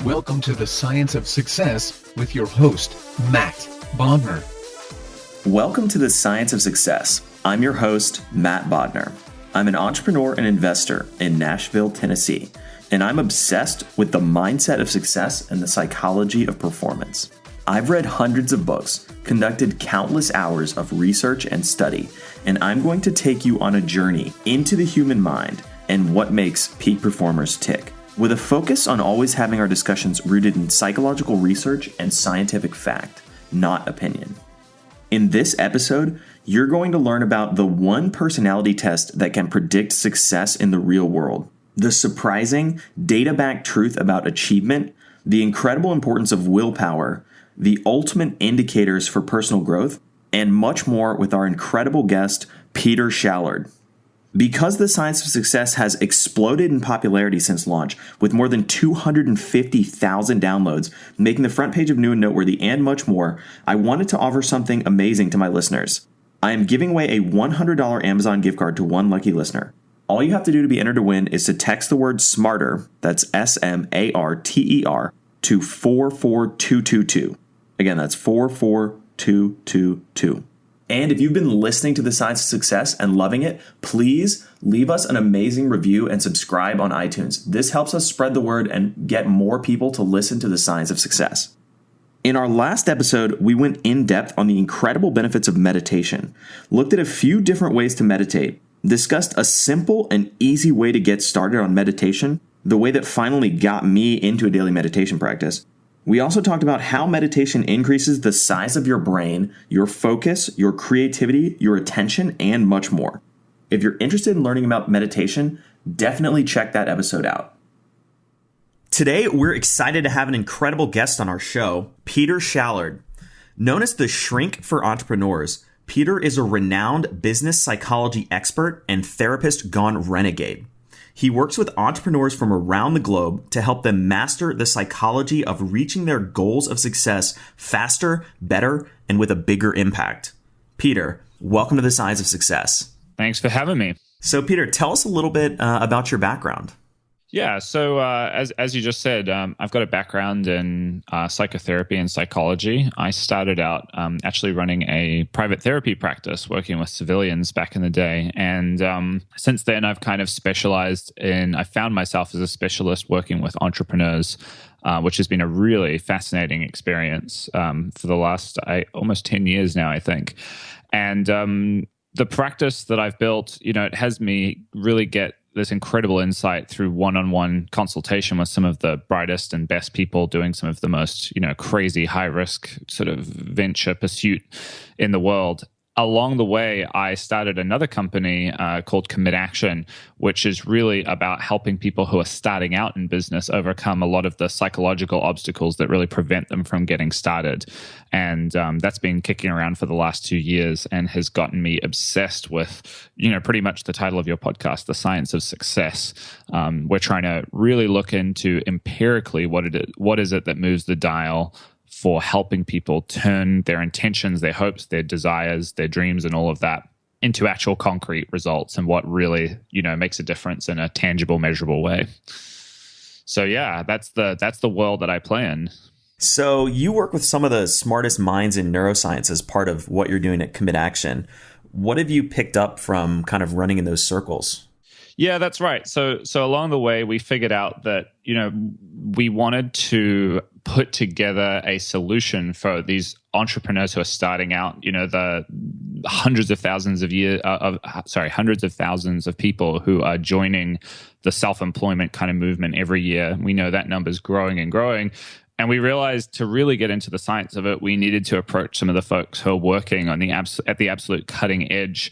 Welcome to the Science of Success with your host, Matt Bodner. Welcome to the Science of Success. I'm your host, Matt Bodner. I'm an entrepreneur and investor in Nashville, Tennessee, and I'm obsessed with the mindset of success and the psychology of performance. I've read hundreds of books, conducted countless hours of research and study, and I'm going to take you on a journey into the human mind and what makes peak performers tick, with a focus on always having our discussions rooted in psychological research and scientific fact, not opinion. In this episode, you're going to learn about the one personality test that can predict success in the real world, the surprising, data-backed truth about achievement, the incredible importance of willpower, the ultimate indicators for personal growth, and much more with our incredible guest, Peter Shallard. Because the Science of Success has exploded in popularity since launch, with more than 250,000 downloads, making the front page of New and Noteworthy, and much more, I wanted to offer something amazing to my listeners. I am giving away a $100 Amazon gift card to one lucky listener. All you have to do to be entered to win is to text the word SMARTER, that's SMARTER, to 44222. Again, that's 44222. And if you've been listening to The Science of Success and loving it, please leave us an amazing review and subscribe on iTunes. This helps us spread the word and get more people to listen to The Science of Success. In our last episode, we went in depth on the incredible benefits of meditation, looked at a few different ways to meditate, discussed a simple and easy way to get started on meditation, the way that finally got me into a daily meditation practice. We also talked about how meditation increases the size of your brain, your focus, your creativity, your attention, and much more. If you're interested in learning about meditation, definitely check that episode out. Today, we're excited to have an incredible guest on our show, Peter Shallard. Known as the Shrink for Entrepreneurs, Peter is a renowned business psychology expert and therapist gone renegade. He works with entrepreneurs from around the globe to help them master the psychology of reaching their goals of success faster, better, and with a bigger impact. Peter, welcome to the Science of Success. Thanks for having me. So, Peter, tell us a little bit about your background. Yeah, so as you just said, I've got a background in psychotherapy and psychology. I started out actually running a private therapy practice working with civilians back in the day. And since then, I've kind of I found myself as a specialist working with entrepreneurs, which has been a really fascinating experience for the last almost 10 years now, I think. And the practice that I've built, it has me really get this incredible insight through one-on-one consultation with some of the brightest and best people doing some of the most, crazy high-risk sort of venture pursuit in the world. Along the way, I started another company called Commit Action, which is really about helping people who are starting out in business overcome a lot of the psychological obstacles that really prevent them from getting started. And that's been kicking around for the last 2 years and has gotten me obsessed with, pretty much the title of your podcast, The Science of Success. We're trying to really look into empirically what is it that moves the dial for helping people turn their intentions, their hopes, their desires, their dreams, and all of that into actual concrete results, and what really, makes a difference in a tangible, measurable way. So yeah, that's the world that I play in. So you work with some of the smartest minds in neuroscience as part of what you're doing at Commit Action. What have you picked up from kind of running in those circles? Yeah, that's right. So along the way, we figured out that, we wanted to put together a solution for these entrepreneurs who are starting out, the hundreds of thousands of people who are joining the self-employment kind of movement every year. We know that number's growing and growing. And we realized to really get into the science of it, we needed to approach some of the folks who are working on at the absolute cutting edge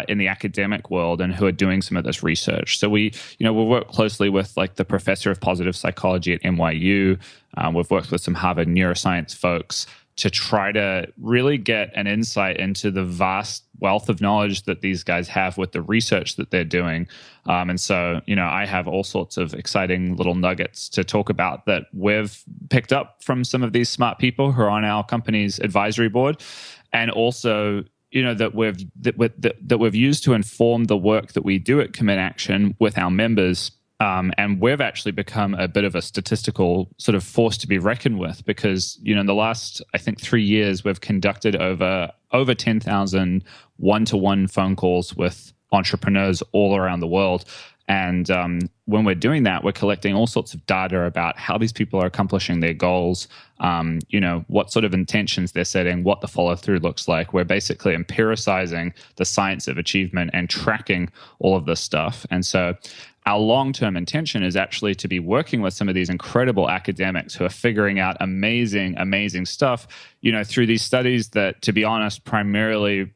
in the academic world and who are doing some of this research. So we work closely with like the professor of positive psychology at NYU. We've worked with some Harvard neuroscience folks to try to really get an insight into the vast wealth of knowledge that these guys have with the research that they're doing. And so, I have all sorts of exciting little nuggets to talk about that we've picked up from some of these smart people who are on our company's advisory board, and also, that we've used to inform the work that we do at Commit Action with our members And we've actually become a bit of a statistical sort of force to be reckoned with because, in the last, I think, 3 years, we've conducted over 10,000 one-to-one phone calls with entrepreneurs all around the world. And when we're doing that, we're collecting all sorts of data about how these people are accomplishing their goals, what sort of intentions they're setting, what the follow-through looks like. We're basically empiricizing the science of achievement and tracking all of this stuff. And so our long-term intention is actually to be working with some of these incredible academics who are figuring out amazing, amazing stuff, through these studies that, to be honest, primarily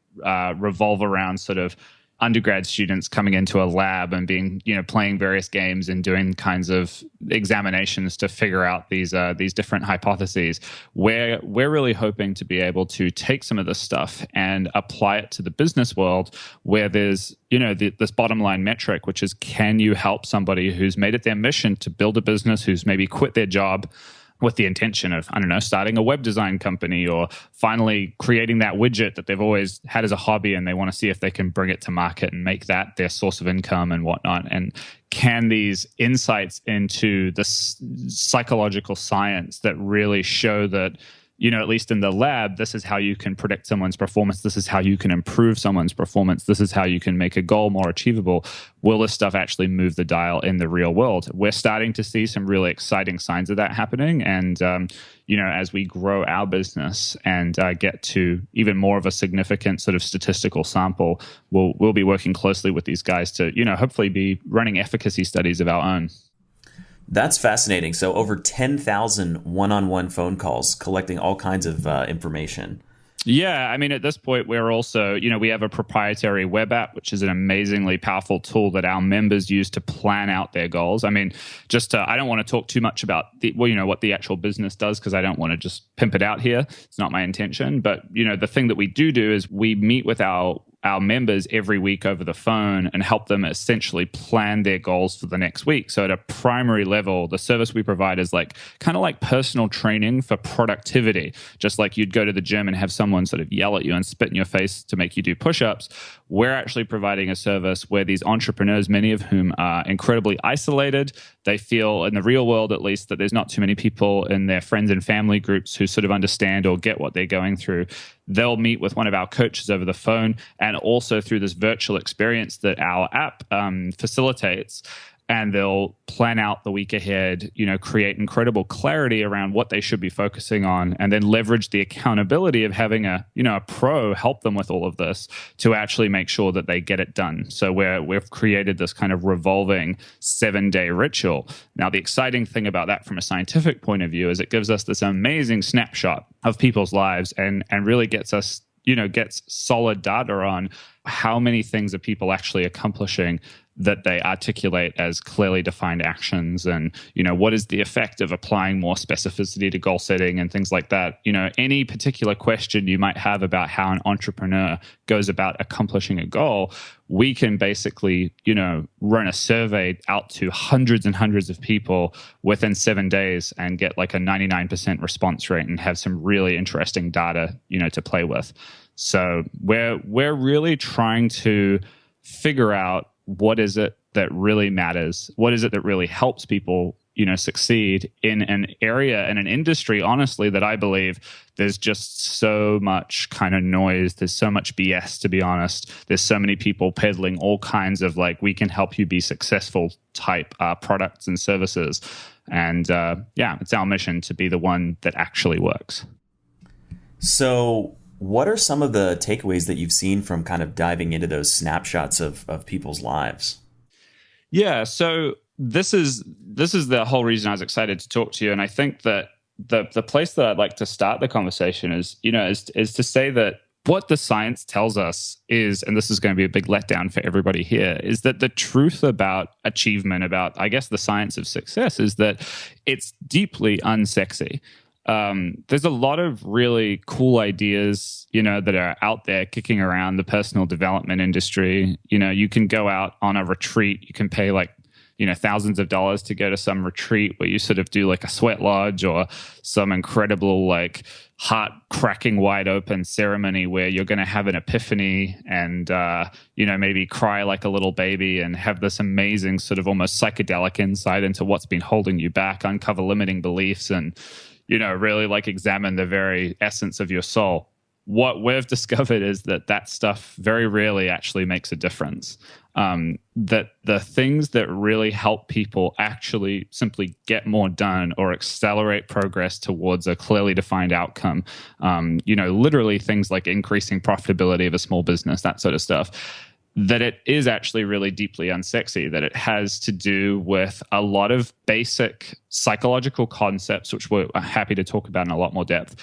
revolve around sort of undergrad students coming into a lab and being, playing various games and doing kinds of examinations to figure out these different hypotheses. We're really hoping to be able to take some of this stuff and apply it to the business world, where there's this bottom line metric, which is, can you help somebody who's made it their mission to build a business, who's maybe quit their job with the intention of, starting a web design company or finally creating that widget that they've always had as a hobby, and they want to see if they can bring it to market and make that their source of income and whatnot. And can these insights into the psychological science that really show that, at least in the lab, this is how you can predict someone's performance. This is how you can improve someone's performance. This is how you can make a goal more achievable. Will this stuff actually move the dial in the real world? We're starting to see some really exciting signs of that happening. And, as we grow our business and get to even more of a significant sort of statistical sample, we'll be working closely with these guys to, hopefully be running efficacy studies of our own. That's fascinating. So over 10,000 one-on-one phone calls collecting all kinds of information. Yeah, I mean, at this point, we're also, we have a proprietary web app, which is an amazingly powerful tool that our members use to plan out their goals. I mean, I don't want to talk too much about what the actual business does, because I don't want to just pimp it out here. It's not my intention. But, the thing that we do is we meet with our members every week over the phone and help them essentially plan their goals for the next week. So at a primary level, the service we provide is kind of like personal training for productivity. Just like you'd go to the gym and have someone sort of yell at you and spit in your face to make you do push-ups, we're actually providing a service where these entrepreneurs, many of whom are incredibly isolated, they feel, in the real world at least, that there's not too many people in their friends and family groups who sort of understand or get what they're going through. They'll meet with one of our coaches over the phone and also through this virtual experience that our app facilitates. And they'll plan out the week ahead, create incredible clarity around what they should be focusing on, and then leverage the accountability of having a pro help them with all of this to actually make sure that they get it done. So we've created this kind of revolving 7-day ritual. Now, the exciting thing about that from a scientific point of view is it gives us this amazing snapshot of people's lives and really gets us, gets solid data on how many things are people actually accomplishing that they articulate as clearly defined actions, and what is the effect of applying more specificity to goal setting and things like that. Any particular question you might have about how an entrepreneur goes about accomplishing a goal, we can basically run a survey out to hundreds and hundreds of people within 7 days and get like a 99% response rate and have some really interesting data to play with. So we're really trying to figure out what is it that really matters? What is it that really helps people, succeed in an area, in an industry, honestly, that I believe there's just so much kind of noise. There's so much BS, to be honest. There's so many people peddling all kinds of we can help you be successful type products and services. And it's our mission to be the one that actually works. So what are some of the takeaways that you've seen from kind of diving into those snapshots of people's lives? Yeah, so this is the whole reason I was excited to talk to you. And I think that the place that I'd like to start the conversation is to say that what the science tells us is, and this is going to be a big letdown for everybody here, is that the truth about achievement, about, I guess, the science of success, is that it's deeply unsexy. There's a lot of really cool ideas, that are out there kicking around the personal development industry. You can go out on a retreat, you can pay thousands of dollars to go to some retreat where you sort of do like a sweat lodge or some incredible like heart cracking wide open ceremony where you're going to have an epiphany and, maybe cry like a little baby and have this amazing sort of almost psychedelic insight into what's been holding you back, uncover limiting beliefs and, really like examine the very essence of your soul. What we've discovered is that stuff very rarely actually makes a difference. That the things that really help people actually simply get more done or accelerate progress towards a clearly defined outcome, literally things like increasing profitability of a small business, that sort of stuff, that it is actually really deeply unsexy, that it has to do with a lot of basic psychological concepts, which we're happy to talk about in a lot more depth,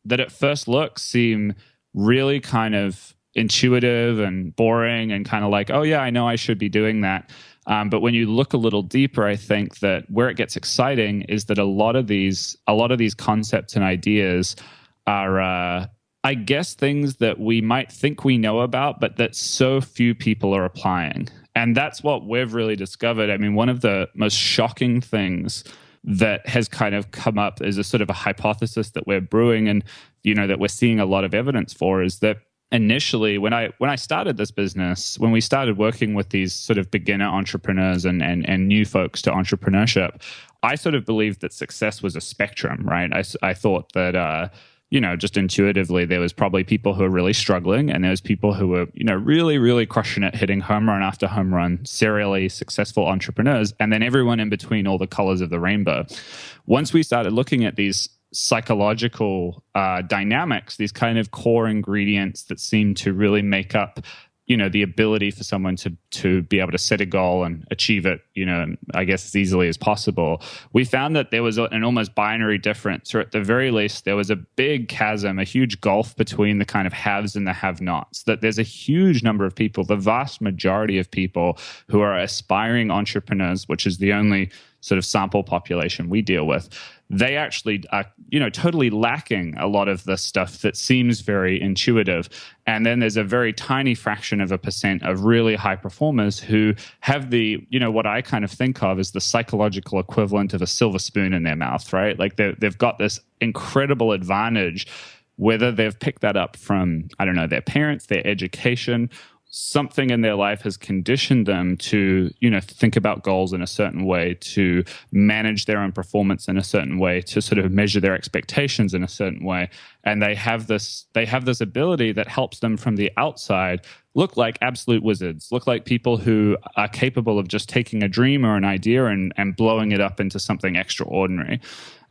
that at first look seem really kind of intuitive and boring and kind of like, oh yeah, I know I should be doing that. But when you look a little deeper, I think that where it gets exciting is that a lot of these concepts and ideas are, I guess, things that we might think we know about, but that so few people are applying. And that's what we've really discovered. I mean, one of the most shocking things that has kind of come up as a sort of a hypothesis that we're brewing and, that we're seeing a lot of evidence for is that initially when I started this business, when we started working with these sort of beginner entrepreneurs and new folks to entrepreneurship, I sort of believed that success was a spectrum, right? I thought that, just intuitively, there was probably people who are really struggling and there was people who were, really, really crushing it, hitting home run after home run, serially successful entrepreneurs, and then everyone in between, all the colors of the rainbow. Once we started looking at these psychological dynamics, these kind of core ingredients that seem to really make up, the ability for someone to be able to set a goal and achieve it, I guess as easily as possible. We found that there was an almost binary difference, or at the very least, there was a big chasm, a huge gulf between the kind of haves and the have-nots, that there's a huge number of people, the vast majority of people who are aspiring entrepreneurs, which is the only sort of sample population we deal with. They actually are, totally lacking a lot of the stuff that seems very intuitive. And then there's a very tiny fraction of a percent of really high performers who have the, what I kind of think of as the psychological equivalent of a silver spoon in their mouth, right? Like they've got this incredible advantage, whether they've picked that up from, I don't know, their parents, their education, something in their life has conditioned them to, think about goals in a certain way, to manage their own performance in a certain way, to sort of measure their expectations in a certain way. And they have this ability that helps them from the outside look like absolute wizards, look like people who are capable of just taking a dream or an idea and blowing it up into something extraordinary.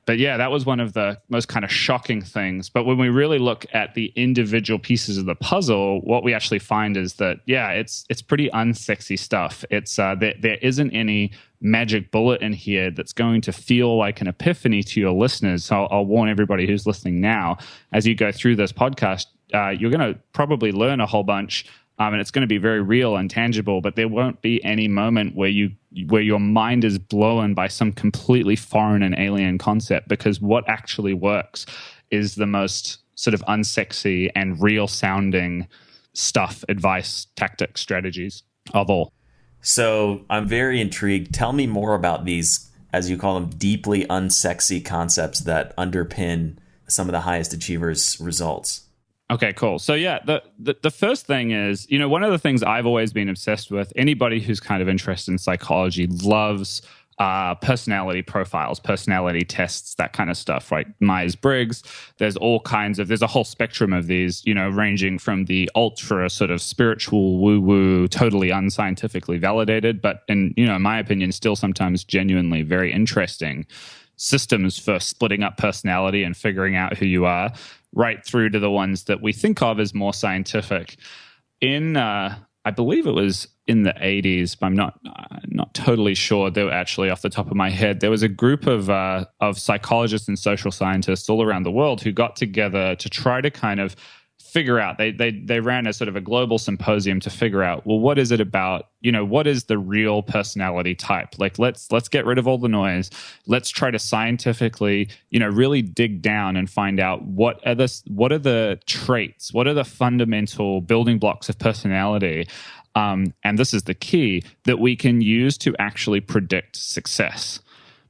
But yeah, that was one of the most kind of shocking things. But when we really look at the individual pieces of the puzzle, what we actually find is that, yeah, it's pretty unsexy stuff. It's there isn't any magic bullet in here that's going to feel like an epiphany to your listeners. So I'll warn everybody who's listening now, as you go through this podcast, you're going to probably learn a whole bunch. And it's going to be very real and tangible, but there won't be any moment where your mind is blown by some completely foreign and alien concept, because what actually works is the most sort of unsexy and real sounding stuff, advice, tactics, strategies of all. So I'm very intrigued. Tell me more about these, as you call them, deeply unsexy concepts that underpin some of the highest achievers' results. Okay, cool. So yeah, the first thing is, one of the things I've always been obsessed with, anybody who's kind of interested in psychology loves personality profiles, personality tests, that kind of stuff, right? Myers-Briggs, there's a whole spectrum of these, ranging from the ultra sort of spiritual woo-woo, totally unscientifically validated, but in my opinion, still sometimes genuinely very interesting systems for splitting up personality and figuring out who you are, right through to the ones that we think of as more scientific. In, I believe it was in the 80s, but I'm not totally sure. They were actually off the top of my head. There was a group of psychologists and social scientists all around the world who got together to try to kind of figure out, they ran a sort of a global symposium to figure out, well, what is it about, what is the real personality type? Like, let's get rid of all the noise. Let's try to scientifically, really dig down and find out what are the traits, what are the fundamental building blocks of personality and this is the key, that we can use to actually predict success.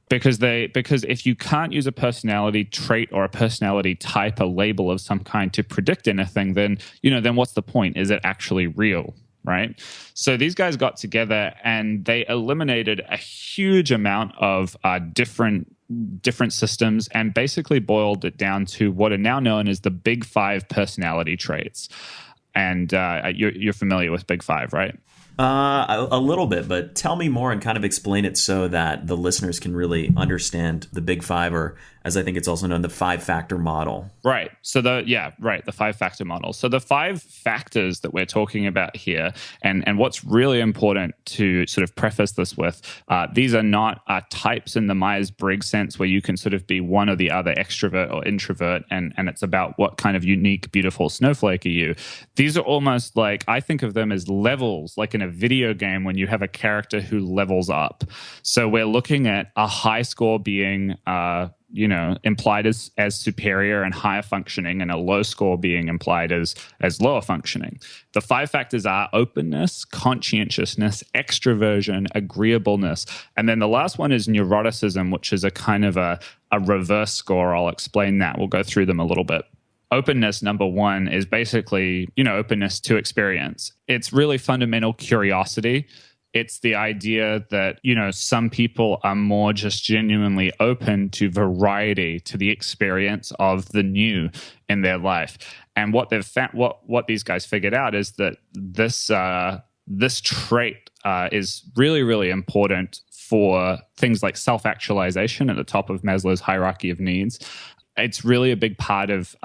Because if you can't use a personality trait or a personality type, a label of some kind to predict anything, then what's the point? Is it actually real? Right? So these guys got together and they eliminated a huge amount of different systems and basically boiled it down to what are now known as the Big Five personality traits. And you're familiar with Big Five, right? A little bit, but tell me more and kind of explain it so that the listeners can really understand the Big Five, or as I think it's also known, the 5-factor model. Right. So the 5-factor model. So the 5 factors that we're talking about here, and what's really important to sort of preface this with, these are not types in the Myers-Briggs sense where you can sort of be one or the other, extrovert or introvert, and it's about what kind of unique, beautiful snowflake are you. These are almost like, I think of them as levels, like in a video game when you have a character who levels up. So we're looking at a high score being implied as superior and higher functioning, and a low score being implied as lower functioning. The 5 factors are openness, conscientiousness, extraversion, agreeableness, and then the last one is neuroticism, which is a kind of a reverse score. I'll explain that. We'll go through them a little bit. Openness, number 1, is basically, openness to experience. It's really fundamental curiosity. It's the idea that, some people are more just genuinely open to variety, to the experience of the new in their life. And what these guys figured out is that this trait is really, really important for things like self-actualization at the top of Maslow's hierarchy of needs. It's really a big part of,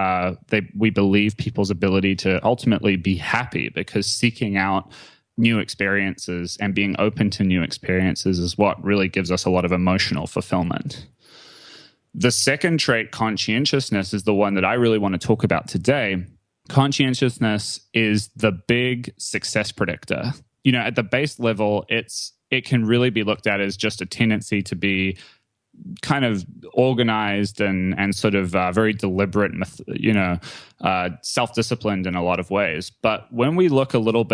we believe, people's ability to ultimately be happy, because seeking out new experiences and being open to new experiences is what really gives us a lot of emotional fulfillment. The second trait, conscientiousness, is the one that I really want to talk about today. Conscientiousness is the big success predictor. At the base level, it can really be looked at as just a tendency to be kind of organized and sort of very deliberate, self-disciplined in a lot of ways. But when we look a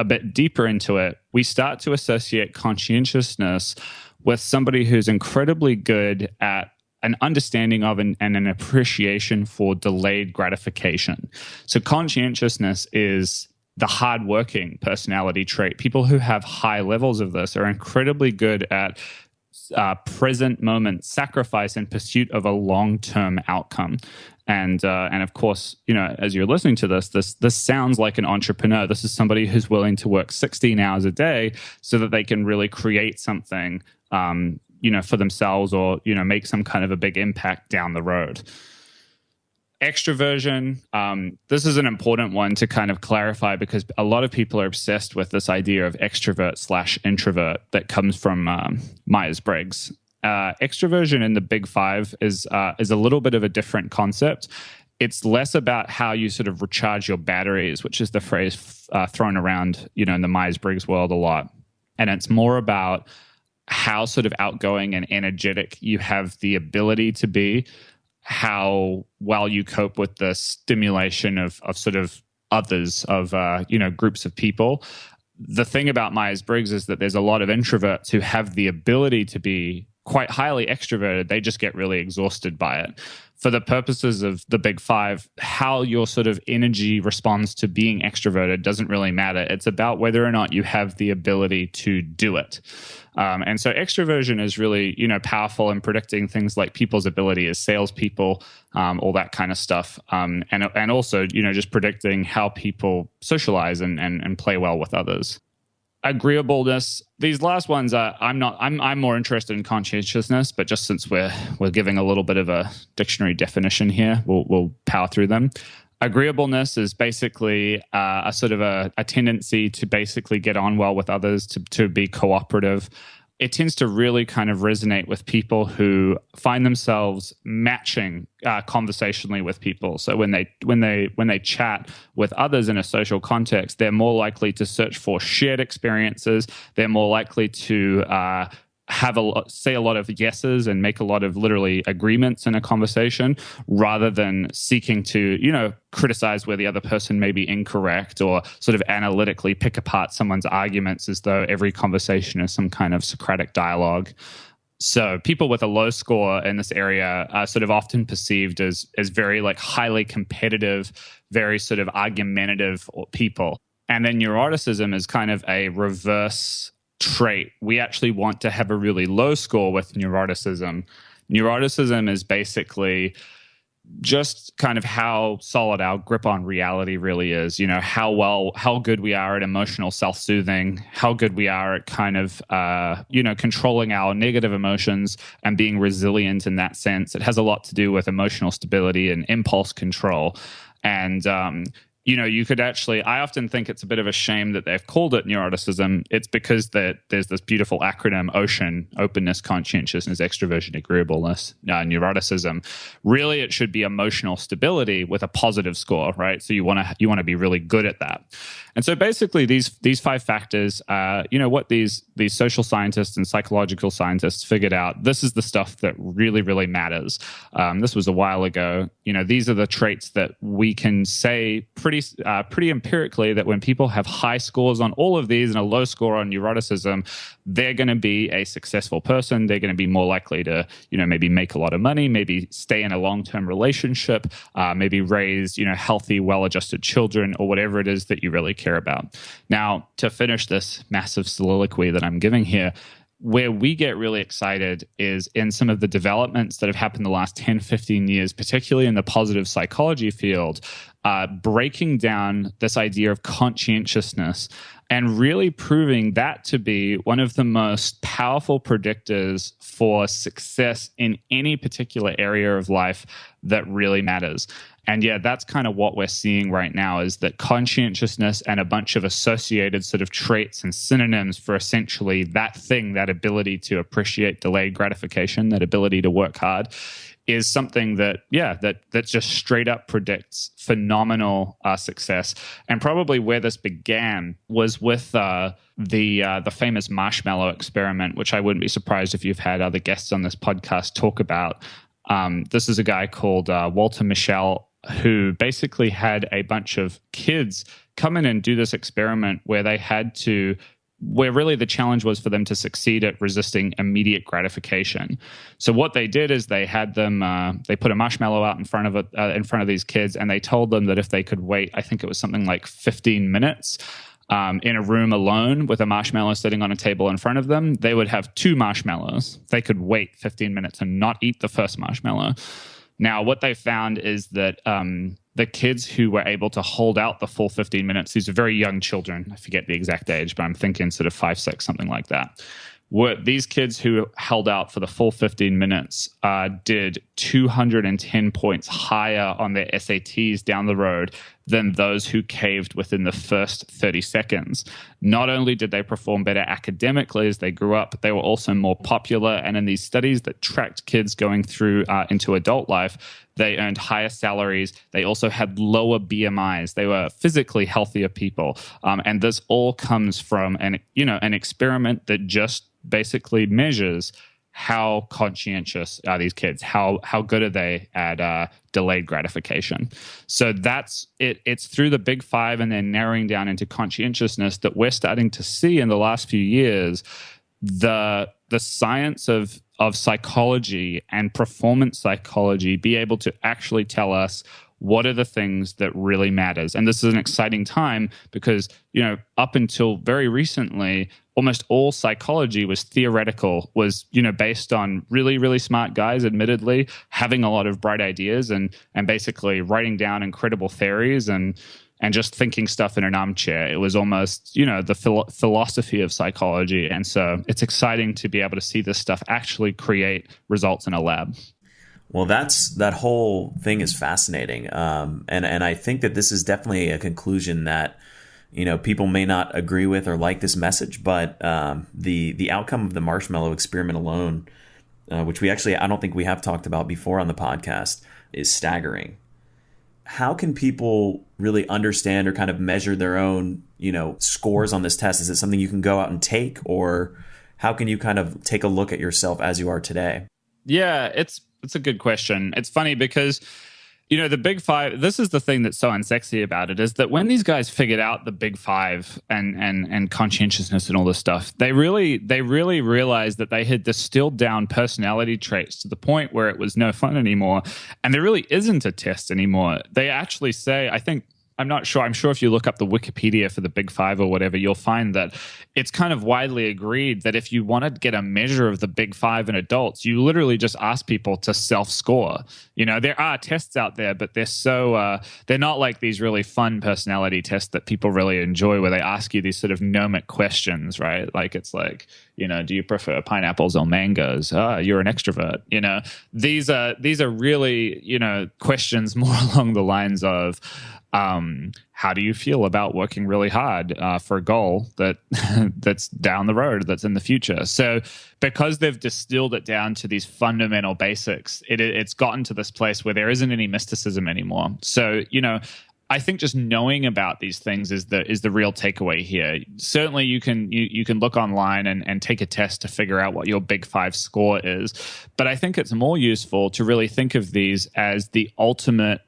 bit deeper into it, we start to associate conscientiousness with somebody who's incredibly good at an understanding of and an appreciation for delayed gratification. So conscientiousness is the hardworking personality trait. People who have high levels of this are incredibly good at present moment sacrifice in pursuit of a long-term outcome. And of course, as you're listening to this sounds like an entrepreneur. This is somebody who's willing to work 16 hours a day so that they can really create something, for themselves, or, make some kind of a big impact down the road. Extraversion, this is an important one to kind of clarify, because a lot of people are obsessed with this idea of extrovert/introvert that comes from Myers-Briggs. Extraversion in the Big Five is a little bit of a different concept. It's less about how you sort of recharge your batteries, which is the phrase thrown around, in the Myers-Briggs world a lot. And it's more about how sort of outgoing and energetic you have the ability to be, how well you cope with the stimulation of sort of others, of groups of people. The thing about Myers-Briggs is that there's a lot of introverts who have the ability to be quite highly extroverted. They just get really exhausted by it. For the purposes of the Big Five, how your sort of energy responds to being extroverted doesn't really matter. It's about whether or not you have the ability to do it. And so extroversion is really, powerful in predicting things like people's ability as salespeople, all that kind of stuff. And also, just predicting how people socialize and play well with others. Agreeableness. These last ones, I'm more interested in conscientiousness, but just since we're giving a little bit of a dictionary definition here, we'll power through them. Agreeableness is basically a sort of a tendency to basically get on well with others, to be cooperative. It tends to really kind of resonate with people who find themselves matching conversationally with people. So when they chat with others in a social context, they're more likely to search for shared experiences. They're more likely to say a lot of yeses and make a lot of literally agreements in a conversation, rather than seeking to, criticize where the other person may be incorrect, or sort of analytically pick apart someone's arguments as though every conversation is some kind of Socratic dialogue. So people with a low score in this area are sort of often perceived as very like highly competitive, very sort of argumentative people. And then neuroticism is kind of a reverse trait. We actually want to have a really low score with neuroticism. Neuroticism is basically just kind of how solid our grip on reality really is, how good we are at emotional self-soothing, how good we are at kind of, controlling our negative emotions and being resilient in that sense. It has a lot to do with emotional stability and impulse control. And, you could actually, I often think it's a bit of a shame that they've called it neuroticism. It's because there's this beautiful acronym, OCEAN: openness, conscientiousness, extraversion, agreeableness, neuroticism. Really, it should be emotional stability with a positive score, right? So you want to be really good at that. And so basically these 5 factors, what these social scientists and psychological scientists figured out, this is the stuff that really, really matters. This was a while ago. These are the traits that we can say pretty empirically that when people have high scores on all of these and a low score on neuroticism, they're going to be a successful person. They're going to be more likely to, maybe make a lot of money, maybe stay in a long-term relationship, maybe raise, healthy, well-adjusted children, or whatever it is that you really care about. Now, to finish this massive soliloquy that I'm giving here, where we get really excited is in some of the developments that have happened the last 10, 15 years, particularly in the positive psychology field, breaking down this idea of conscientiousness and really proving that to be one of the most powerful predictors for success in any particular area of life that really matters. And yeah, that's kind of what we're seeing right now, is that conscientiousness and a bunch of associated sort of traits and synonyms for essentially that thing, that ability to appreciate delayed gratification, that ability to work hard, is something that just straight up predicts phenomenal success. And probably where this began was with the famous Marshmallow Experiment, which I wouldn't be surprised if you've had other guests on this podcast talk about. This is a guy called Walter Mischel, who basically had a bunch of kids come in and do this experiment where really the challenge was for them to succeed at resisting immediate gratification. So what they did is they had them, they put a marshmallow out in front of these kids, and they told them that if they could wait, I think it was something like 15 minutes in a room alone with a marshmallow sitting on a table in front of them, they would have 2 marshmallows. They could wait 15 minutes and not eat the first marshmallow. Now, what they found is that the kids who were able to hold out the full 15 minutes, these are very young children, I forget the exact age, but I'm thinking sort of 5, 6, something like that. These kids who held out for the full 15 minutes did 210 points higher on their SATs down the road than those who caved within the first 30 seconds. Not only did they perform better academically as they grew up, they were also more popular. And in these studies that tracked kids going through into adult life, they earned higher salaries. They also had lower BMIs. They were physically healthier people. And this all comes from an experiment that just basically measures how conscientious are these kids, how good are they at delayed gratification. So that's it. It's through the big 5 and then narrowing down into conscientiousness that we're starting to see in the last few years the science of psychology and performance psychology be able to actually tell us what are the things that really matters. And this is an exciting time because, up until very recently, almost all psychology was theoretical, was, based on really, really smart guys, admittedly, having a lot of bright ideas and basically writing down incredible theories and just thinking stuff in an armchair. It was almost, the philosophy of psychology. And so it's exciting to be able to see this stuff actually create results in a lab. Well, that whole thing is fascinating. And I think that this is definitely a conclusion that, people may not agree with or like this message, but the outcome of the Marshmallow Experiment alone, which I don't think we have talked about before on the podcast, is staggering. How can people really understand or kind of measure their own, scores on this test? Is it something you can go out and take, or how can you kind of take a look at yourself as you are today? Yeah, it's a good question. It's funny because, the big five, this is the thing that's so unsexy about it, is that when these guys figured out the big five and conscientiousness and all this stuff, they really realized that they had distilled down personality traits to the point where it was no fun anymore. And there really isn't a test anymore. They actually say, I'm not sure. I'm sure if you look up the Wikipedia for the Big Five or whatever, you'll find that it's kind of widely agreed that if you want to get a measure of the Big Five in adults, you literally just ask people to self-score. There are tests out there, but they're not like these really fun personality tests that people really enjoy, where they ask you these sort of gnomic questions, right? Like it's like, do you prefer pineapples or mangoes? You're an extrovert. These are really, questions more along the lines of, how do you feel about working really hard for a goal that's down the road, that's in the future? So because they've distilled it down to these fundamental basics, it's gotten to this place where there isn't any mysticism anymore. So, I think just knowing about these things is the real takeaway here. Certainly, you can look online and take a test to figure out what your Big Five score is, but I think it's more useful to really think of these as the ultimate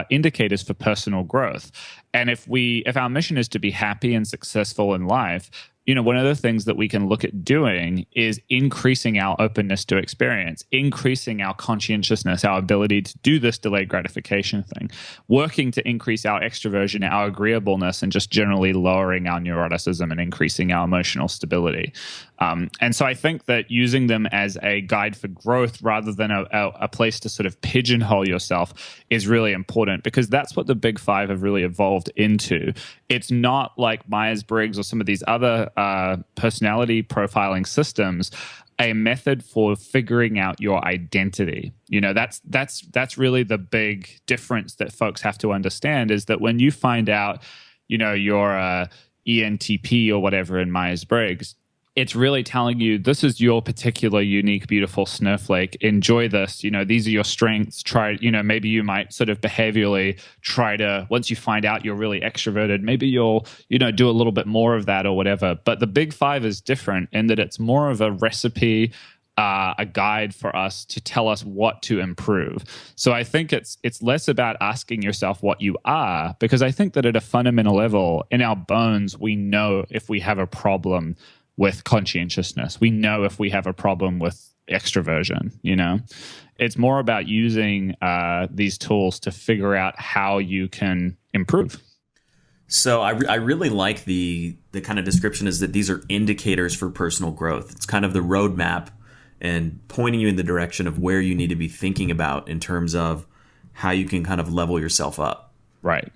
indicators for personal growth. And if our mission is to be happy and successful in life, one of the things that we can look at doing is increasing our openness to experience, increasing our conscientiousness, our ability to do this delayed gratification thing, working to increase our extraversion, our agreeableness, and just generally lowering our neuroticism and increasing our emotional stability. And so I think that using them as a guide for growth rather than a place to sort of pigeonhole yourself is really important, because that's what the Big Five have really evolved into. It's not like Myers-Briggs or some of these other personality profiling systems, a method for figuring out your identity. That's really the big difference that folks have to understand, is that when you find out, you're a ENTP or whatever in Myers-Briggs, it's really telling you this is your particular, unique, beautiful snowflake. Enjoy this. These are your strengths. Try, maybe you might sort of behaviorally try to, once you find out you're really extroverted, maybe you'll, do a little bit more of that or whatever. But the Big Five is different in that it's more of a recipe, a guide for us to tell us what to improve. So I think it's less about asking yourself what you are, because I think that at a fundamental level, in our bones, we know if we have a problem with conscientiousness. We know if we have a problem with extraversion. It's more about using these tools to figure out how you can improve. So I really like the kind of description is that these are indicators for personal growth. It's kind of the roadmap and pointing you in the direction of where you need to be thinking about in terms of how you can kind of level yourself up. Right.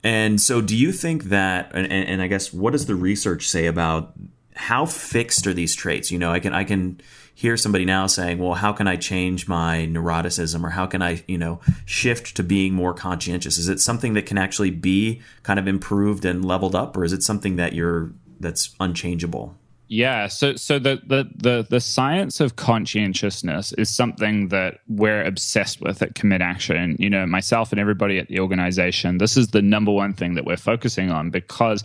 And so do you think that, and I guess, what does the research say about how fixed are these traits? I can hear somebody now saying, well, how can I change my neuroticism, or how can I, shift to being more conscientious? Is it something that can actually be kind of improved and leveled up, or is it something that's unchangeable? Yeah, so the science of conscientiousness is something that we're obsessed with at Commit Action. Myself and everybody at the organization, this is the number one thing that we're focusing on, because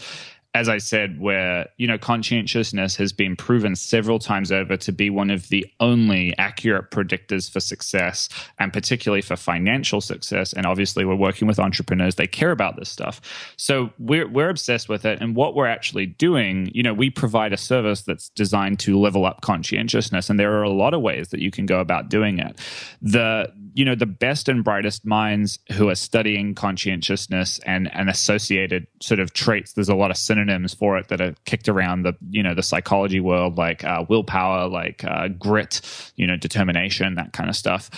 as I said, where, conscientiousness has been proven several times over to be one of the only accurate predictors for success, and particularly for financial success. And obviously, we're working with entrepreneurs. They care about this stuff. So we're obsessed with it. And what we're actually doing, we provide a service that's designed to level up conscientiousness. And there are a lot of ways that you can go about doing it. The best and brightest minds who are studying conscientiousness and associated sort of traits, there's a lot of synonyms for it that are kicked around the psychology world, like willpower, like grit, determination, that kind of stuff.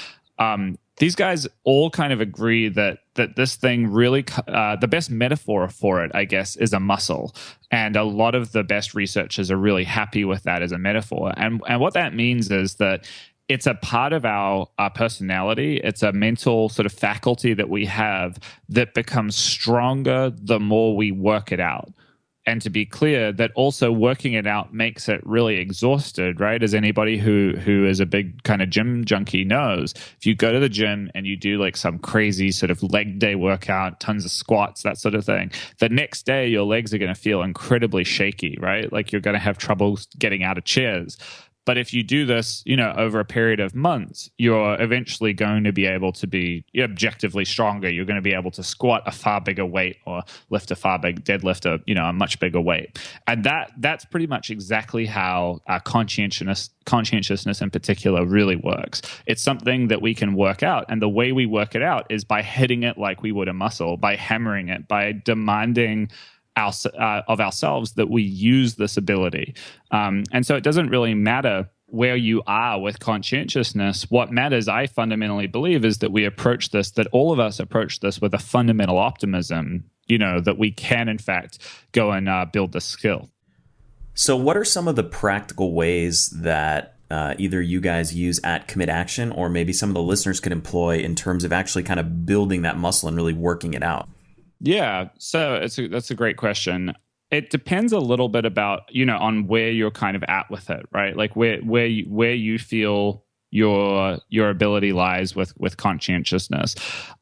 These guys all kind of agree that this thing really, the best metaphor for it, I guess, is a muscle. And a lot of the best researchers are really happy with that as a metaphor. And what that means is that it's a part of our personality. It's a mental sort of faculty that we have that becomes stronger the more we work it out. and to be clear, that also working it out makes it really exhausted, right? As anybody who is a big kind of gym junkie knows, if you go to the gym and you do like some crazy sort of leg day workout, tons of squats, that sort of thing, the next day your legs are going to feel incredibly shaky, right? Like you're going to have trouble getting out of chairs. But if you do this, over a period of months, you're eventually going to be able to be objectively stronger. You're going to be able to squat a far bigger weight or lift a far big deadlift a much bigger weight. And that's pretty much exactly how conscientiousness in particular really works. It's something that we can work out. And the way we work it out is by hitting it like we would a muscle, by hammering it, by demanding of ourselves that we use this ability. And so it doesn't really matter where you are with conscientiousness. What matters, I fundamentally believe, is that we approach this, that all of us approach this with a fundamental optimism, that we can, in fact, go and build the skill. So what are some of the practical ways that either you guys use at Commit Action, or maybe some of the listeners could employ in terms of actually kind of building that muscle and really working it out? Yeah, so that's a great question. It depends a little bit about, on where you're kind of at with it, right? Like where you feel your ability lies with conscientiousness.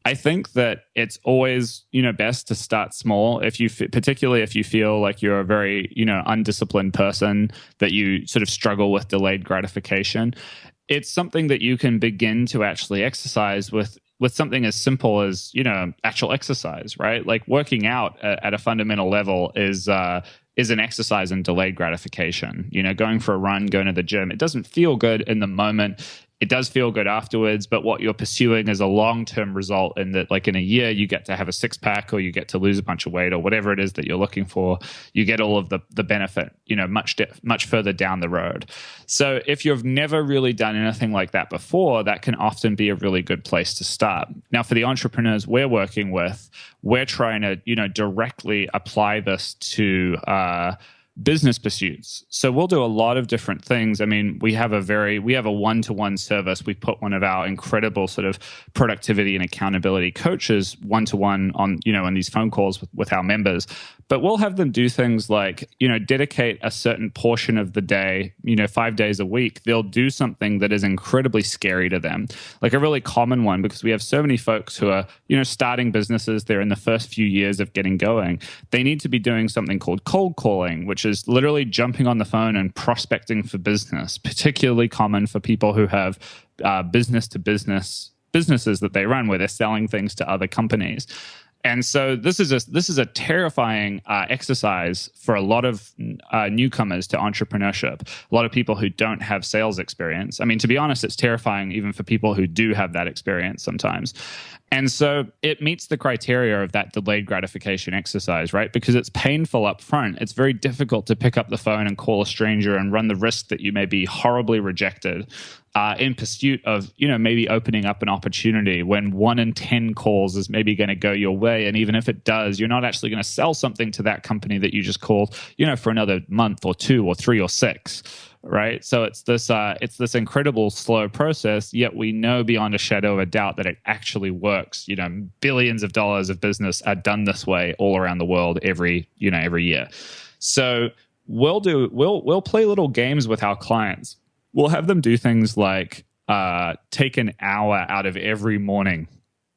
I think that it's always, best to start small. Particularly if you feel like you're a very, undisciplined person, that you sort of struggle with delayed gratification. It's something that you can begin to actually exercise with something as simple as, actual exercise, right? Like working out at a fundamental level is an exercise in delayed gratification. Going for a run, going to the gym, it doesn't feel good in the moment. It does feel good afterwards, but what you're pursuing is a long-term result in that, like in a year, you get to have a six-pack, or you get to lose a bunch of weight, or whatever it is that you're looking for. You get all of the benefit, much further down the road. So if you've never really done anything like that before, that can often be a really good place to start. Now, for the entrepreneurs we're working with, we're trying to, directly apply this to business pursuits. So we'll do a lot of different things. I mean, we have a one-to-one service. We put one of our incredible sort of productivity and accountability coaches one-to-one on, in these phone calls with our members. But we'll have them do things like, dedicate a certain portion of the day, 5 days a week. They'll do something that is incredibly scary to them. Like a really common one, because we have so many folks who are, starting businesses. They're in the first few years of getting going. They need to be doing something called cold calling, which is literally jumping on the phone and prospecting for business, particularly common for people who have businesses that they run where they're selling things to other companies. And so this is a terrifying exercise for a lot of newcomers to entrepreneurship, a lot of people who don't have sales experience. I mean, to be honest, it's terrifying even for people who do have that experience sometimes. And so it meets the criteria of that delayed gratification exercise, right? Because it's painful up front. It's very difficult to pick up the phone and call a stranger and run the risk that you may be horribly rejected in pursuit of, maybe opening up an opportunity when 1 in 10 calls is maybe going to go your way. And even if it does, you're not actually going to sell something to that company that you just called, for another month or 2 or 3 or 6. Right. So it's this incredible slow process, yet we know beyond a shadow of a doubt that it actually works. Billions of dollars of business are done this way all around the world every year. So we'll play little games with our clients. We'll have them do things like take an hour out of every morning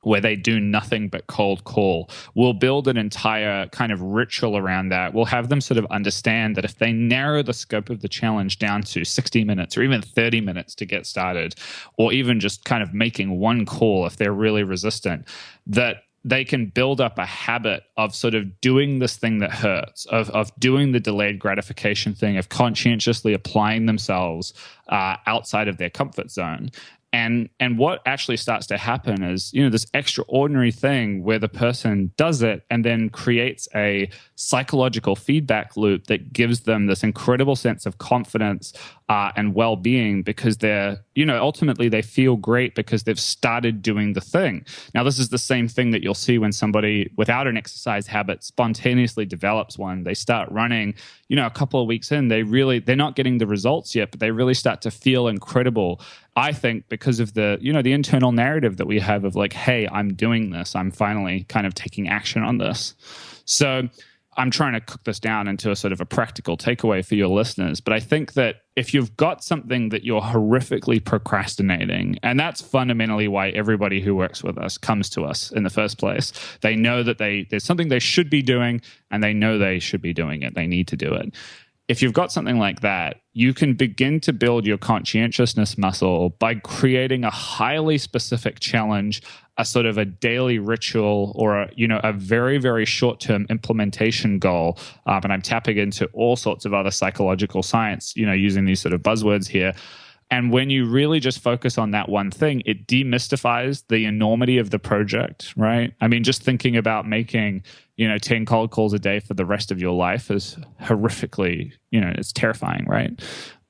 where they do nothing but cold call. We'll build an entire kind of ritual around that. We'll have them sort of understand that if they narrow the scope of the challenge down to 60 minutes or even 30 minutes to get started, or even just kind of making one call if they're really resistant, that they can build up a habit of sort of doing this thing that hurts, of doing the delayed gratification thing, of conscientiously applying themselves outside of their comfort zone. And what actually starts to happen is, this extraordinary thing where the person does it and then creates a psychological feedback loop that gives them this incredible sense of confidence and well-being, because they're, ultimately they feel great because they've started doing the thing. Now, this is the same thing that you'll see when somebody without an exercise habit spontaneously develops one. They start running, a couple of weeks in, they're not getting the results yet, but they really start to feel incredible. I think because of the internal narrative that we have of like, hey, I'm doing this. I'm finally kind of taking action on this. So I'm trying to cook this down into a sort of a practical takeaway for your listeners. But I think that if you've got something that you're horrifically procrastinating, and that's fundamentally why everybody who works with us comes to us in the first place. They know that there's something they should be doing, and they know they should be doing it. They need to do it. If you've got something like that, you can begin to build your conscientiousness muscle by creating a highly specific challenge, a sort of a daily ritual, or a very, very short-term implementation goal. And I'm tapping into all sorts of other psychological science, using these sort of buzzwords here. And when you really just focus on that one thing, it demystifies the enormity of the project, right? I mean, just thinking about making, 10 cold calls a day for the rest of your life is horrifically, it's terrifying, right?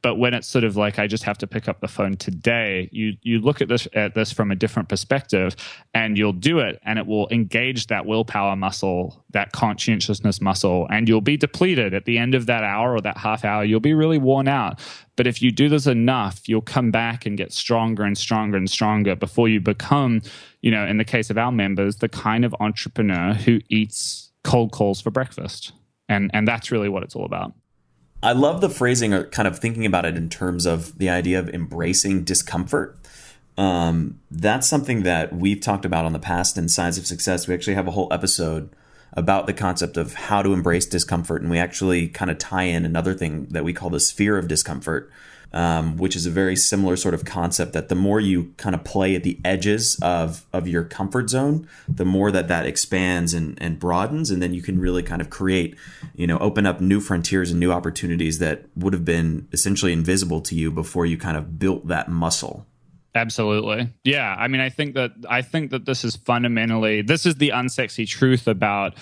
But when it's sort of like, I just have to pick up the phone today, you look at this from a different perspective, and you'll do it, and it will engage that willpower muscle, that conscientiousness muscle, and you'll be depleted at the end of that hour or that half hour. You'll be really worn out. But if you do this enough, you'll come back and get stronger and stronger and stronger before you become, in the case of our members, the kind of entrepreneur who eats cold calls for breakfast. And that's really what it's all about. I love the phrasing, or kind of thinking about it in terms of the idea of embracing discomfort. That's something that we've talked about on the past in Science of Success. We actually have a whole episode about the concept of how to embrace discomfort. And we actually kind of tie in another thing that we call the sphere of discomfort, which is a very similar sort of concept, that the more you kind of play at the edges of your comfort zone, the more that expands and broadens. And then you can really kind of create, open up new frontiers and new opportunities that would have been essentially invisible to you before you kind of built that muscle. Absolutely. Yeah. I mean, I think that this is fundamentally, this is the unsexy truth about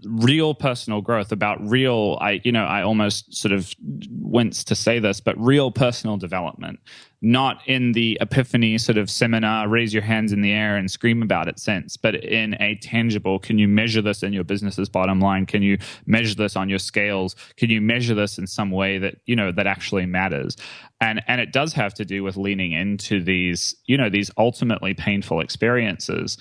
real personal growth, about real, I almost sort of wince to say this, but real personal development, not in the epiphany sort of seminar, raise your hands in the air and scream about it sense, but in a tangible, can you measure this in your business's bottom line? Can you measure this on your scales? Can you measure this in some way that, that actually matters? And it does have to do with leaning into these, these ultimately painful experiences.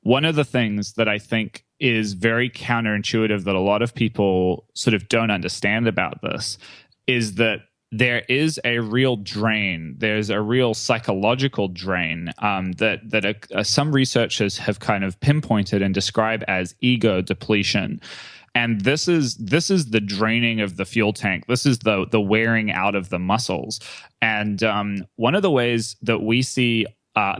One of the things that I think is very counterintuitive that a lot of people sort of don't understand about this is that there is a real drain. There's a real psychological drain that some researchers have kind of pinpointed and describe as ego depletion. And this is the draining of the fuel tank. This is the wearing out of the muscles. And one of the ways that we see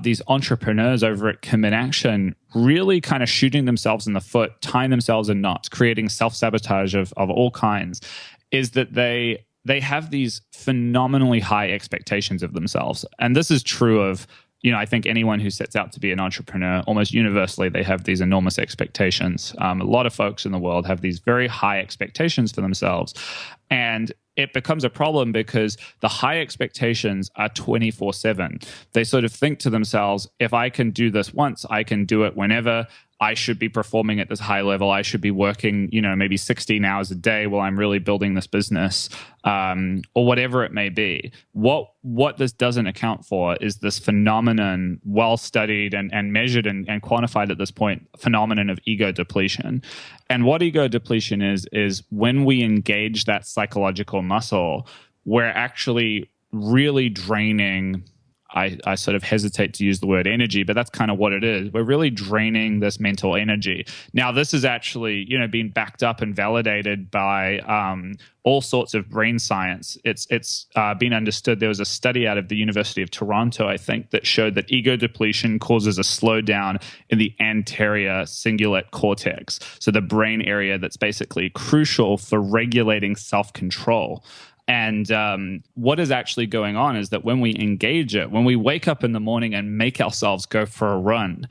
these entrepreneurs over at Commit Action really kind of shooting themselves in the foot, tying themselves in knots, creating self-sabotage of all kinds, is that they have these phenomenally high expectations of themselves. And this is true of, I think anyone who sets out to be an entrepreneur, almost universally, they have these enormous expectations. A lot of folks in the world have these very high expectations for themselves. And it becomes a problem because the high expectations are 24/7. They sort of think to themselves, if I can do this once, I can do it whenever. I should be performing at this high level. I should be working, maybe 16 hours a day while I'm really building this business, or whatever it may be. What this doesn't account for is this phenomenon, well studied and measured and quantified at this point, phenomenon of ego depletion. And what ego depletion is when we engage that psychological muscle, we're actually really draining. I sort of hesitate to use the word energy, but that's kind of what it is. We're really draining this mental energy. Now, this is actually, being backed up and validated by all sorts of brain science. It's been understood. There was a study out of the University of Toronto, I think, that showed that ego depletion causes a slowdown in the anterior cingulate cortex, so the brain area that's basically crucial for regulating self-control. And what is actually going on is that when we engage it, when we wake up in the morning and make ourselves go for a run,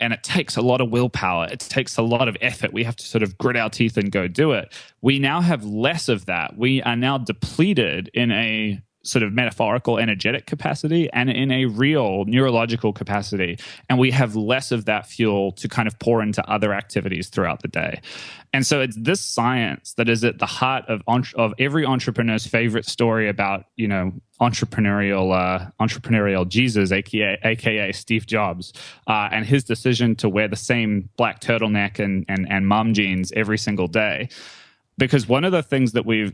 and it takes a lot of willpower, it takes a lot of effort, we have to sort of grit our teeth and go do it. We now have less of that. We are now depleted in a sort of metaphorical energetic capacity and in a real neurological capacity. And we have less of that fuel to kind of pour into other activities throughout the day. And so it's this science that is at the heart of every entrepreneur's favorite story about, entrepreneurial Jesus, aka Steve Jobs, and his decision to wear the same black turtleneck and mom jeans every single day. Because one of the things that we've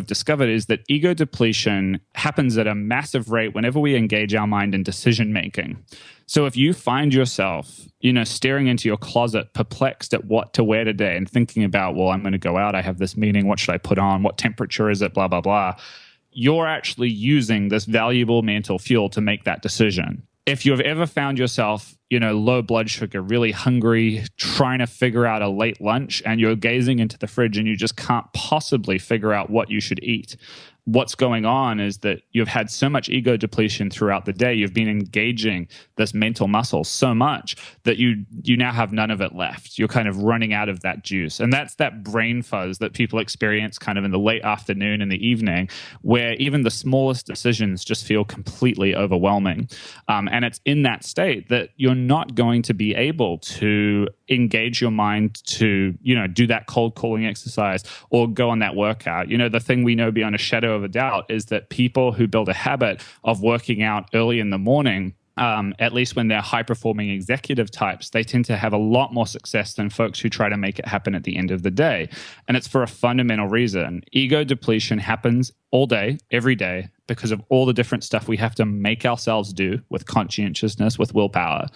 discovered is that ego depletion happens at a massive rate whenever we engage our mind in decision making. So if you find yourself, staring into your closet, perplexed at what to wear today and thinking about, well, I'm going to go out, I have this meeting, what should I put on, what temperature is it, blah, blah, blah, you're actually using this valuable mental fuel to make that decision. If you've ever found yourself, low blood sugar, really hungry, trying to figure out a late lunch, and you're gazing into the fridge and you just can't possibly figure out what you should eat, what's going on is that you've had so much ego depletion throughout the day. You've been engaging this mental muscle so much that you now have none of it left. You're kind of running out of that juice. And that's that brain fuzz that people experience kind of in the late afternoon and the evening, where even the smallest decisions just feel completely overwhelming. And it's in that state that you're not going to be able to engage your mind to, do that cold calling exercise or go on that workout. The thing we know beyond a shadow of a doubt is that people who build a habit of working out early in the morning, at least when they're high-performing executive types, they tend to have a lot more success than folks who try to make it happen at the end of the day. And it's for a fundamental reason. Ego depletion happens all day, every day, because of all the different stuff we have to make ourselves do with conscientiousness, with willpower.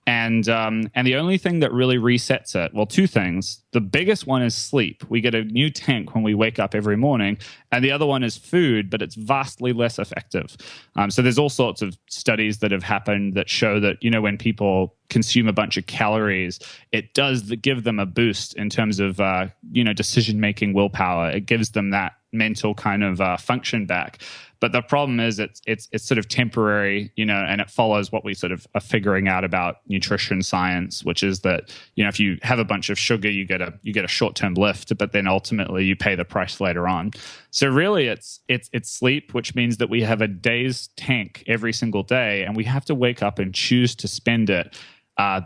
And the only thing that really resets it, well, two things. The biggest one is sleep. We get a new tank when we wake up every morning. And the other one is food, but it's vastly less effective. So there's all sorts of studies that have happened that show that, when people consume a bunch of calories, it does give them a boost in terms of, decision-making willpower. It gives them that mental kind of function back. But the problem is it's sort of temporary, and it follows what we sort of are figuring out about nutrition science, which is that, if you have a bunch of sugar, you get a short-term lift, but then ultimately you pay the price later on. So really it's sleep, which means that we have a day's tank every single day, and we have to wake up and choose to spend it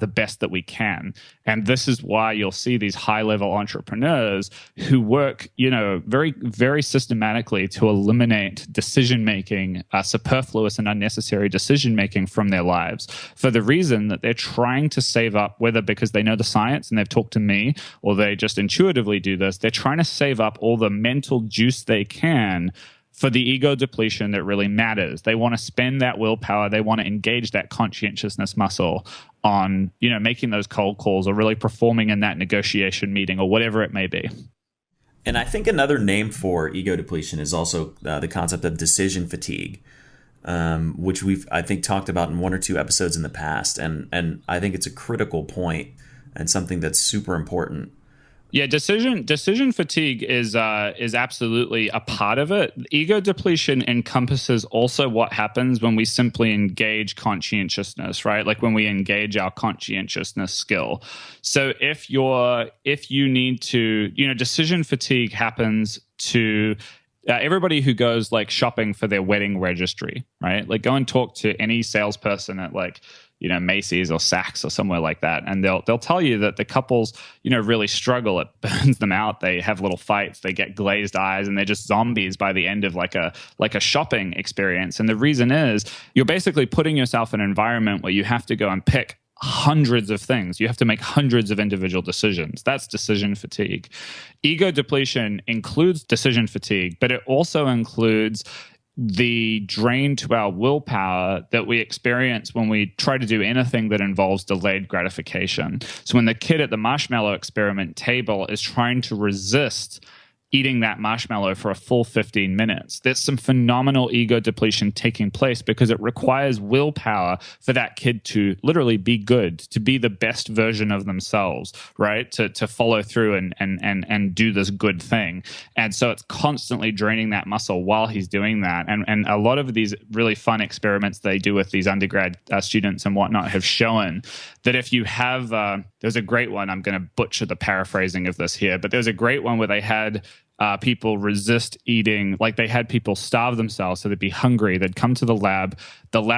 the best that we can. And this is why you'll see these high-level entrepreneurs who work, very, very systematically to eliminate decision-making, superfluous and unnecessary decision-making from their lives, for the reason that they're trying to save up, whether because they know the science and they've talked to me, or they just intuitively do this, they're trying to save up all the mental juice they can for the ego depletion that really matters. They want to spend that willpower. They want to engage that conscientiousness muscle on, making those cold calls or really performing in that negotiation meeting or whatever it may be. And I think another name for ego depletion is also the concept of decision fatigue, which we've, I think, talked about in one or two episodes in the past. And I think it's a critical point and something that's super important. Yeah, decision fatigue is absolutely a part of it. Ego depletion encompasses also what happens when we simply engage conscientiousness, right? Like when we engage our conscientiousness skill. So if you need to, decision fatigue happens to everybody who goes like shopping for their wedding registry, right? Like go and talk to any salesperson at Macy's or Saks or somewhere like that, and they'll tell you that the couples, really struggle. It burns them out. They have little fights. They get glazed eyes, and they're just zombies by the end of like a shopping experience. And the reason is you're basically putting yourself in an environment where you have to go and pick hundreds of things. You have to make hundreds of individual decisions. That's decision fatigue. Ego depletion includes decision fatigue, but it also includes the drain to our willpower that we experience when we try to do anything that involves delayed gratification. So when the kid at the Marshmallow Experiment table is trying to resist eating that marshmallow for a full 15 minutes, there's some phenomenal ego depletion taking place because it requires willpower for that kid to literally be good, to be the best version of themselves, right? To follow through and do this good thing. And so it's constantly draining that muscle while he's doing that. And a lot of these really fun experiments they do with these undergrad students and whatnot have shown that if you have, there's a great one, I'm going to butcher the paraphrasing of this here, but there's a great one where they had people resist eating, like they had people starve themselves so they'd be hungry. They'd come to the lab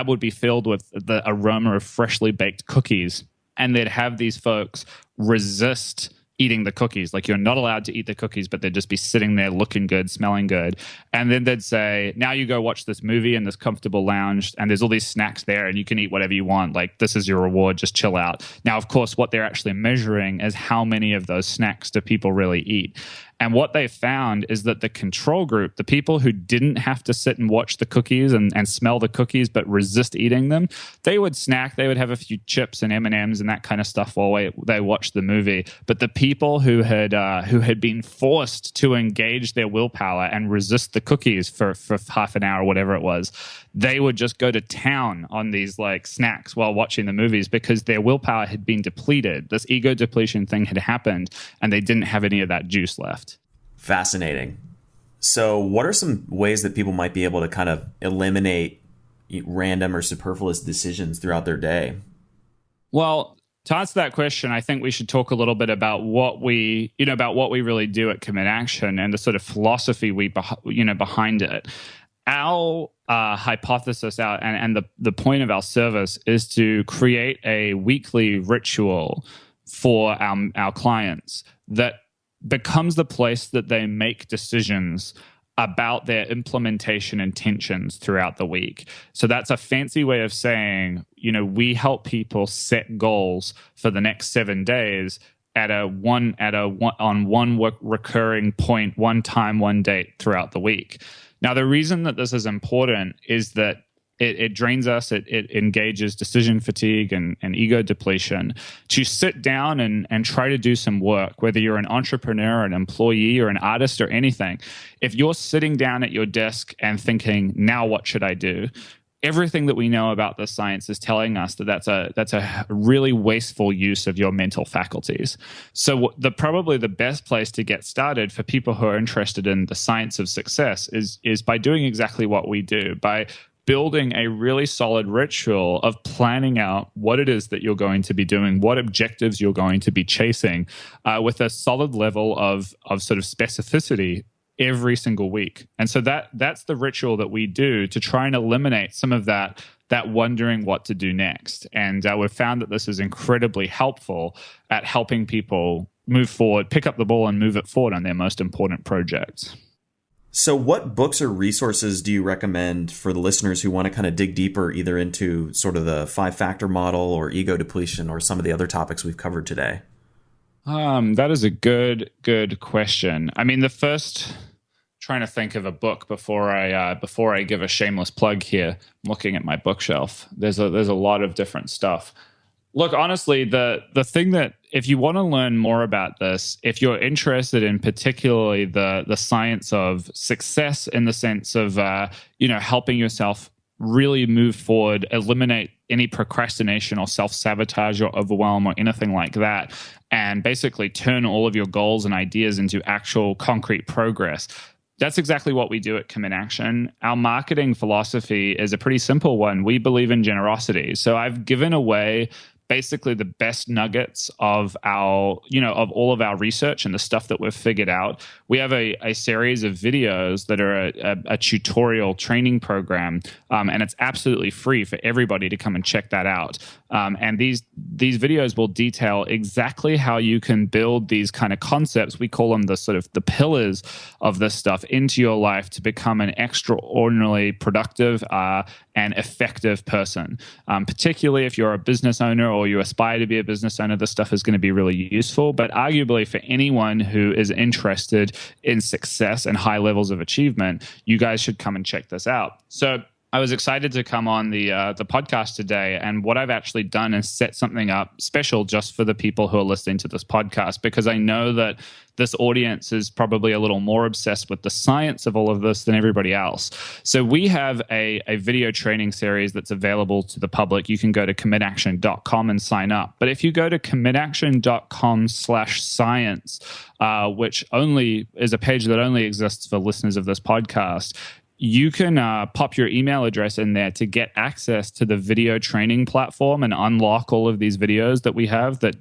would be filled with the aroma of freshly baked cookies, and they'd have these folks resist eating the cookies. Like, you're not allowed to eat the cookies, but they'd just be sitting there looking good, smelling good. And then they'd say, now you go watch this movie in this comfortable lounge, and there's all these snacks there, and you can eat whatever you want. Like, this is your reward, just chill out. Now, of course, what they're actually measuring is how many of those snacks do people really eat. And what they found is that the control group, the people who didn't have to sit and watch the cookies and smell the cookies but resist eating them, they would snack, they would have a few chips and M&Ms and that kind of stuff while they watched the movie. But the people who had been forced to engage their willpower and resist the cookies for half an hour or whatever it was, they would just go to town on these like snacks while watching the movies because their willpower had been depleted. This ego depletion thing had happened and they didn't have any of that juice left. Fascinating. So what are some ways that people might be able to kind of eliminate random or superfluous decisions throughout their day? Well, to answer that question, I think we should talk a little bit about what we really do at Commit Action and the sort of philosophy behind it. Our hypothesis and the point of our service is to create a weekly ritual for our clients that becomes the place that they make decisions about their implementation intentions throughout the week. So that's a fancy way of saying, we help people set goals for the next 7 days on one recurring point, one time, one date throughout the week. Now, the reason that this is important is that it drains us, it engages decision fatigue and ego depletion. To sit down and try to do some work, whether you're an entrepreneur, an employee, or an artist or anything, if you're sitting down at your desk and thinking, now what should I do? Everything that we know about the science is telling us that that's a really wasteful use of your mental faculties. So probably the best place to get started for people who are interested in the science of success is by doing exactly what we do, by building a really solid ritual of planning out what it is that you're going to be doing, what objectives you're going to be chasing, with a solid level of sort of specificity every single week. And so that's the ritual that we do to try and eliminate some of that wondering what to do next. And we've found that this is incredibly helpful at helping people move forward, pick up the ball and move it forward on their most important projects. So what books or resources do you recommend for the listeners who want to kind of dig deeper either into sort of the 5-factor model or ego depletion or some of the other topics we've covered today? That is a good question. I mean, trying to think of a book before I give a shameless plug here. I'm looking at my bookshelf. There's a lot of different stuff. Look, honestly, the thing that if you want to learn more about this, if you're interested in particularly the science of success in the sense of helping yourself really move forward, eliminate any procrastination or self-sabotage or overwhelm or anything like that, and basically turn all of your goals and ideas into actual concrete progress, that's exactly what we do at Commit Action. Our marketing philosophy is a pretty simple one. We believe in generosity. So I've given away basically the best nuggets of all of our research and the stuff that we've figured out. We have a series of videos that are a tutorial training program, and it's absolutely free for everybody to come and check that out. And these videos will detail exactly how you can build these kind of concepts. We call them the pillars of this stuff into your life to become an extraordinarily productive and effective person. Particularly if you're a business owner or you aspire to be a business owner, this stuff is going to be really useful. But arguably for anyone who is interested in success and high levels of achievement, you guys should come and check this out. So I was excited to come on the podcast today, and what I've actually done is set something up special just for the people who are listening to this podcast, because I know that this audience is probably a little more obsessed with the science of all of this than everybody else. So we have a video training series that's available to the public. You can go to commitaction.com and sign up. But if you go to commitaction.com/science, which only is a page that only exists for listeners of this podcast, you can pop your email address in there to get access to the video training platform and unlock all of these videos that we have that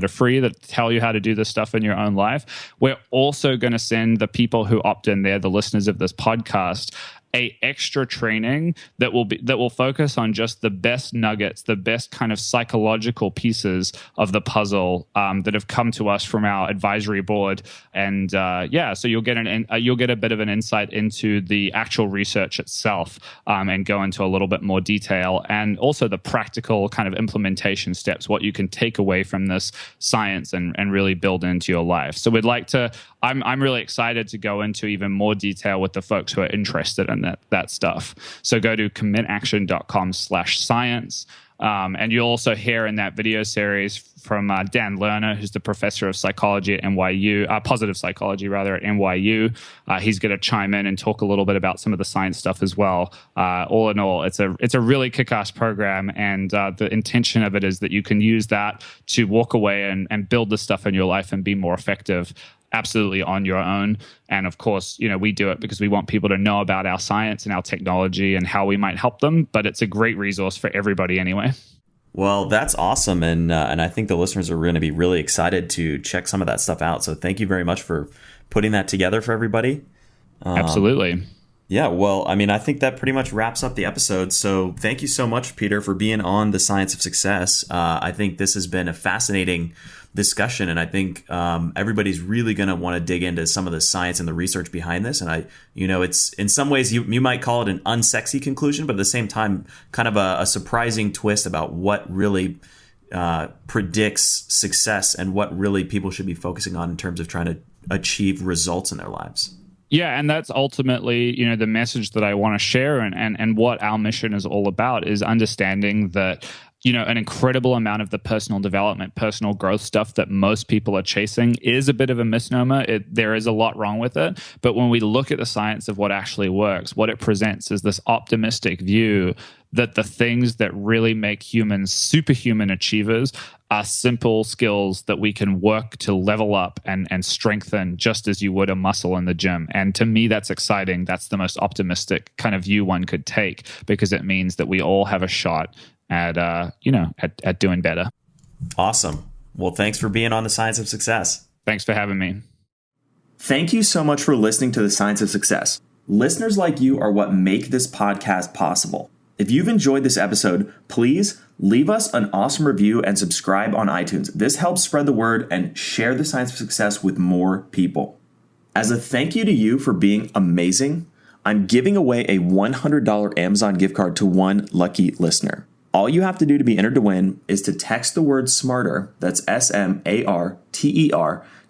are free, that tell you how to do this stuff in your own life. We're also going to send the people who opt in there, the listeners of this podcast, a extra training that will focus on just the best nuggets, the best kind of psychological pieces of the puzzle that have come to us from our advisory board. And so you'll get a bit of an insight into the actual research itself, and go into a little bit more detail, and also the practical kind of implementation steps, what you can take away from this science and really build into your life. So we'd like to I'm really excited to go into even more detail with the folks who are interested in that stuff. So go to commitaction.com/science. And you'll also hear in that video series from Dan Lerner, who's the professor of psychology at NYU, positive psychology rather, at NYU. He's going to chime in and talk a little bit about some of the science stuff as well. All in all, it's a really kick-ass program, and the intention of it is that you can use that to walk away and build the stuff in your life and be more effective. Absolutely on your own. And of course, we do it because we want people to know about our science and our technology and how we might help them. But it's a great resource for everybody anyway. Well, that's awesome. And I think the listeners are going to be really excited to check some of that stuff out. So thank you very much for putting that together for everybody. Absolutely. Yeah, well, I mean, I think that pretty much wraps up the episode. So thank you so much, Peter, for being on The Science of Success. I think this has been a fascinating discussion, and I think everybody's really going to want to dig into some of the science and the research behind this. And it's in some ways you might call it an unsexy conclusion, but at the same time, kind of a surprising twist about what really predicts success and what really people should be focusing on in terms of trying to achieve results in their lives. Yeah, and that's ultimately, the message that I want to share and what our mission is all about is understanding that, an incredible amount of the personal development, personal growth stuff that most people are chasing is a bit of a misnomer. There is a lot wrong with it. But when we look at the science of what actually works, what it presents is this optimistic view that the things that really make humans superhuman achievers are simple skills that we can work to level up and strengthen just as you would a muscle in the gym. And to me, that's exciting. That's the most optimistic kind of view one could take, because it means that we all have a shot at doing better. Awesome. Well, thanks for being on The Science of Success. Thanks for having me. Thank you so much for listening to The Science of Success. Listeners like you are what make this podcast possible. If you've enjoyed this episode, please leave us an awesome review and subscribe on iTunes. This helps spread the word and share The Science of Success with more people. As a thank you to you for being amazing, I'm giving away a $100 Amazon gift card to one lucky listener. All you have to do to be entered to win is to text the word SMARTER, that's SMARTER,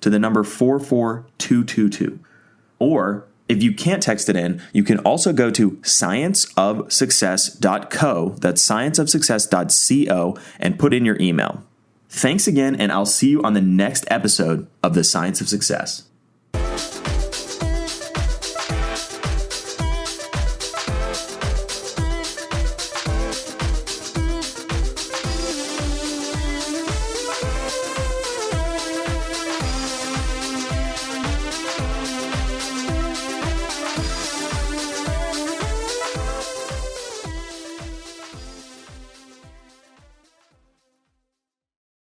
to the number 44222. Or if you can't text it in, you can also go to scienceofsuccess.co, that's scienceofsuccess.co, and put in your email. Thanks again, and I'll see you on the next episode of The Science of Success.